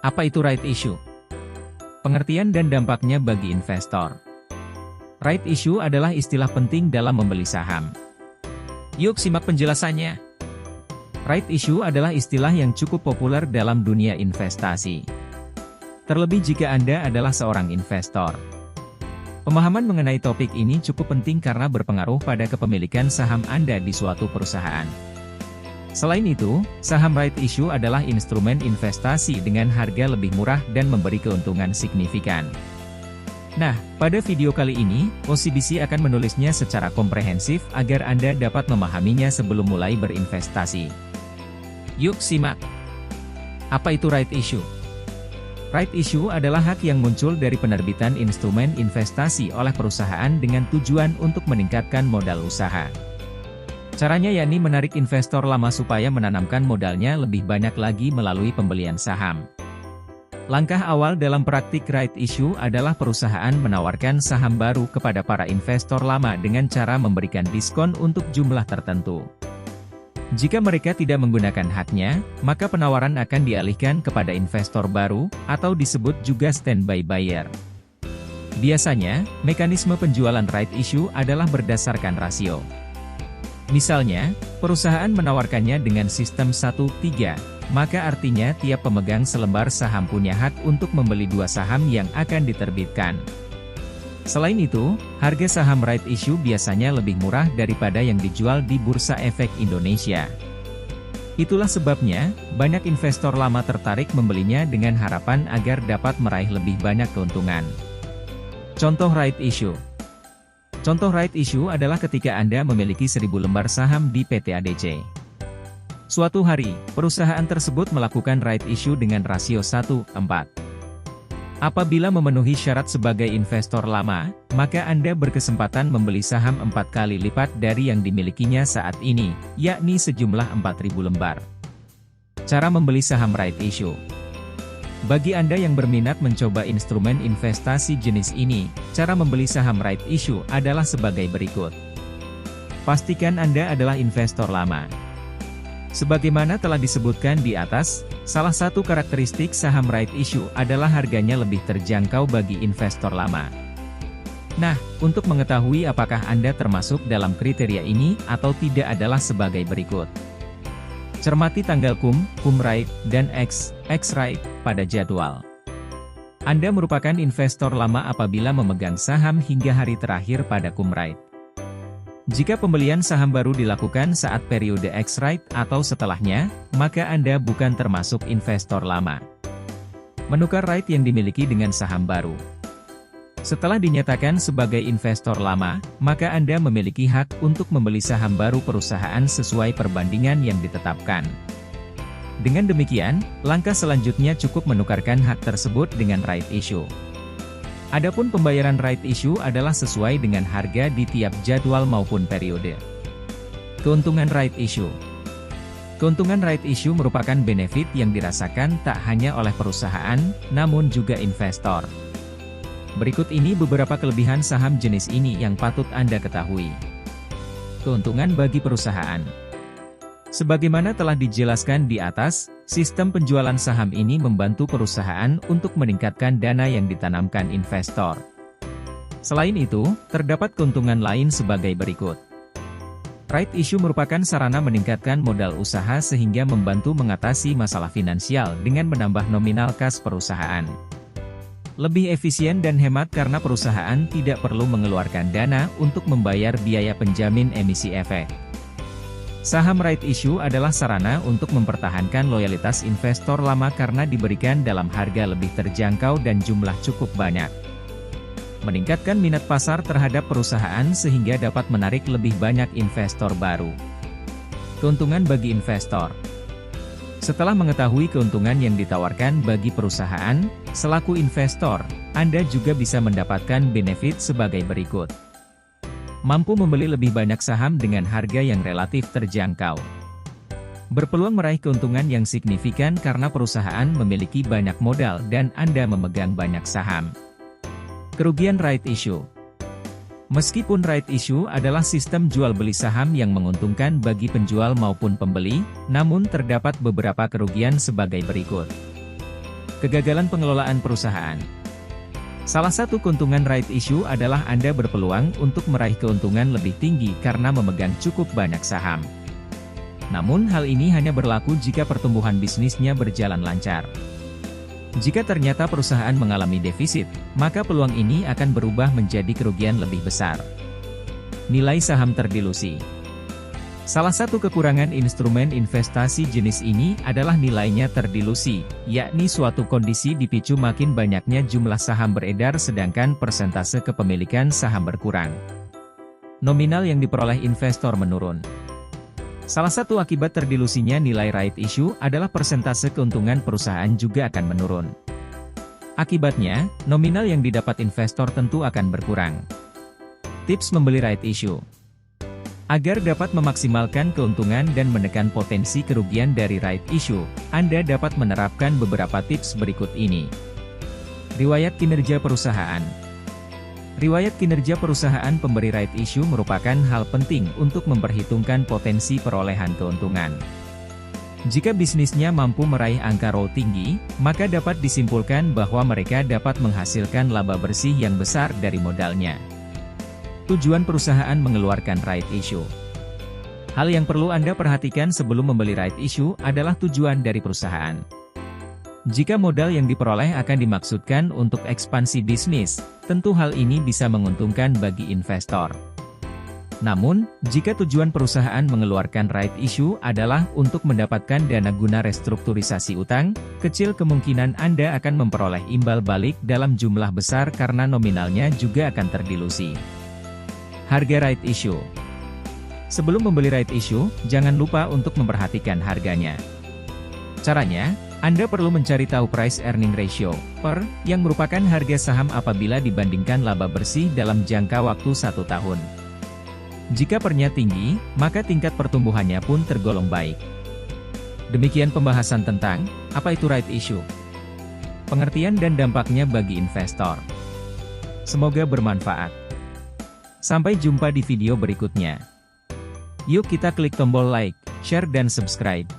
Apa itu right issue? Pengertian dan dampaknya bagi investor. Right issue adalah istilah penting dalam membeli saham. Yuk simak penjelasannya. Right issue adalah istilah yang cukup populer dalam dunia investasi. Terlebih jika Anda adalah seorang investor. Pemahaman mengenai topik ini cukup penting karena berpengaruh pada kepemilikan saham Anda di suatu perusahaan. Selain itu, saham right issue adalah instrumen investasi dengan harga lebih murah dan memberi keuntungan signifikan. Nah, pada video kali ini, OCBC akan menulisnya secara komprehensif agar Anda dapat memahaminya sebelum mulai berinvestasi. Yuk simak. Apa itu right issue? Right issue adalah hak yang muncul dari penerbitan instrumen investasi oleh perusahaan dengan tujuan untuk meningkatkan modal usaha. Caranya yakni menarik investor lama supaya menanamkan modalnya lebih banyak lagi melalui pembelian saham. Langkah awal dalam praktik right issue adalah perusahaan menawarkan saham baru kepada para investor lama dengan cara memberikan diskon untuk jumlah tertentu. Jika mereka tidak menggunakan haknya, maka penawaran akan dialihkan kepada investor baru, atau disebut juga standby buyer. Biasanya, mekanisme penjualan right issue adalah berdasarkan rasio. Misalnya, perusahaan menawarkannya dengan sistem 1:3, maka artinya tiap pemegang selembar saham punya hak untuk membeli 2 saham yang akan diterbitkan. Selain itu, harga saham right issue biasanya lebih murah daripada yang dijual di Bursa Efek Indonesia. Itulah sebabnya, banyak investor lama tertarik membelinya dengan harapan agar dapat meraih lebih banyak keuntungan. Contoh right issue. Contoh right issue adalah ketika Anda memiliki 1.000 lembar saham di PT ADC. Suatu hari, perusahaan tersebut melakukan right issue dengan rasio 1:4. Apabila memenuhi syarat sebagai investor lama, maka Anda berkesempatan membeli saham 4 kali lipat dari yang dimilikinya saat ini, yakni sejumlah 4.000 lembar. Cara membeli saham right issue. Bagi Anda yang berminat mencoba instrumen investasi jenis ini, cara membeli saham right issue adalah sebagai berikut. Pastikan Anda adalah investor lama. Sebagaimana telah disebutkan di atas, salah satu karakteristik saham right issue adalah harganya lebih terjangkau bagi investor lama. Nah, untuk mengetahui apakah Anda termasuk dalam kriteria ini atau tidak adalah sebagai berikut. Cermati tanggal cum right, dan ex-right pada jadwal. Anda merupakan investor lama apabila memegang saham hingga hari terakhir pada cum right. Jika pembelian saham baru dilakukan saat periode ex-right atau setelahnya, maka Anda bukan termasuk investor lama. Menukar right yang dimiliki dengan saham baru. Setelah dinyatakan sebagai investor lama, maka Anda memiliki hak untuk membeli saham baru perusahaan sesuai perbandingan yang ditetapkan. Dengan demikian, langkah selanjutnya cukup menukarkan hak tersebut dengan right issue. Adapun pembayaran right issue adalah sesuai dengan harga di tiap jadwal maupun periode. Keuntungan right issue. Keuntungan right issue merupakan benefit yang dirasakan tak hanya oleh perusahaan, namun juga investor. Berikut ini beberapa kelebihan saham jenis ini yang patut Anda ketahui. Keuntungan bagi perusahaan. Sebagaimana telah dijelaskan di atas, sistem penjualan saham ini membantu perusahaan untuk meningkatkan dana yang ditanamkan investor. Selain itu, terdapat keuntungan lain sebagai berikut. Right issue merupakan sarana meningkatkan modal usaha sehingga membantu mengatasi masalah finansial dengan menambah nominal kas perusahaan. Lebih efisien dan hemat karena perusahaan tidak perlu mengeluarkan dana untuk membayar biaya penjamin emisi efek. Saham right issue adalah sarana untuk mempertahankan loyalitas investor lama karena diberikan dalam harga lebih terjangkau dan jumlah cukup banyak. Meningkatkan minat pasar terhadap perusahaan sehingga dapat menarik lebih banyak investor baru. Keuntungan bagi investor. Setelah mengetahui keuntungan yang ditawarkan bagi perusahaan, selaku investor, Anda juga bisa mendapatkan benefit sebagai berikut. Mampu membeli lebih banyak saham dengan harga yang relatif terjangkau. Berpeluang meraih keuntungan yang signifikan karena perusahaan memiliki banyak modal dan Anda memegang banyak saham. Kerugian right issue. Meskipun right issue adalah sistem jual-beli saham yang menguntungkan bagi penjual maupun pembeli, namun terdapat beberapa kerugian sebagai berikut. Kegagalan pengelolaan perusahaan. Salah satu keuntungan right issue adalah Anda berpeluang untuk meraih keuntungan lebih tinggi karena memegang cukup banyak saham. Namun hal ini hanya berlaku jika pertumbuhan bisnisnya berjalan lancar. Jika ternyata perusahaan mengalami defisit, maka peluang ini akan berubah menjadi kerugian lebih besar. Nilai saham terdilusi. Salah satu kekurangan instrumen investasi jenis ini adalah nilainya terdilusi, yakni suatu kondisi dipicu makin banyaknya jumlah saham beredar sedangkan persentase kepemilikan saham berkurang. Nominal yang diperoleh investor menurun. Salah satu akibat terdilusinya nilai right issue adalah persentase keuntungan perusahaan juga akan menurun. Akibatnya, nominal yang didapat investor tentu akan berkurang. Tips membeli right issue. Agar dapat memaksimalkan keuntungan dan menekan potensi kerugian dari right issue, Anda dapat menerapkan beberapa tips berikut ini. Riwayat kinerja perusahaan. Riwayat kinerja perusahaan pemberi right issue merupakan hal penting untuk memperhitungkan potensi perolehan keuntungan. Jika bisnisnya mampu meraih angka ROE tinggi, maka dapat disimpulkan bahwa mereka dapat menghasilkan laba bersih yang besar dari modalnya. Tujuan perusahaan mengeluarkan right issue. Hal yang perlu Anda perhatikan sebelum membeli right issue adalah tujuan dari perusahaan. Jika modal yang diperoleh akan dimaksudkan untuk ekspansi bisnis, tentu hal ini bisa menguntungkan bagi investor. Namun, jika tujuan perusahaan mengeluarkan right issue adalah untuk mendapatkan dana guna restrukturisasi utang, kecil kemungkinan Anda akan memperoleh imbal balik dalam jumlah besar karena nominalnya juga akan terdilusi. Harga right issue. Sebelum membeli right issue, jangan lupa untuk memperhatikan harganya. Caranya, Anda perlu mencari tahu price earning ratio, PER, yang merupakan harga saham apabila dibandingkan laba bersih dalam jangka waktu 1 tahun. Jika PER-nya tinggi, maka tingkat pertumbuhannya pun tergolong baik. Demikian pembahasan tentang, apa itu right issue? Pengertian dan dampaknya bagi investor. Semoga bermanfaat. Sampai jumpa di video berikutnya. Yuk kita klik tombol like, share dan subscribe.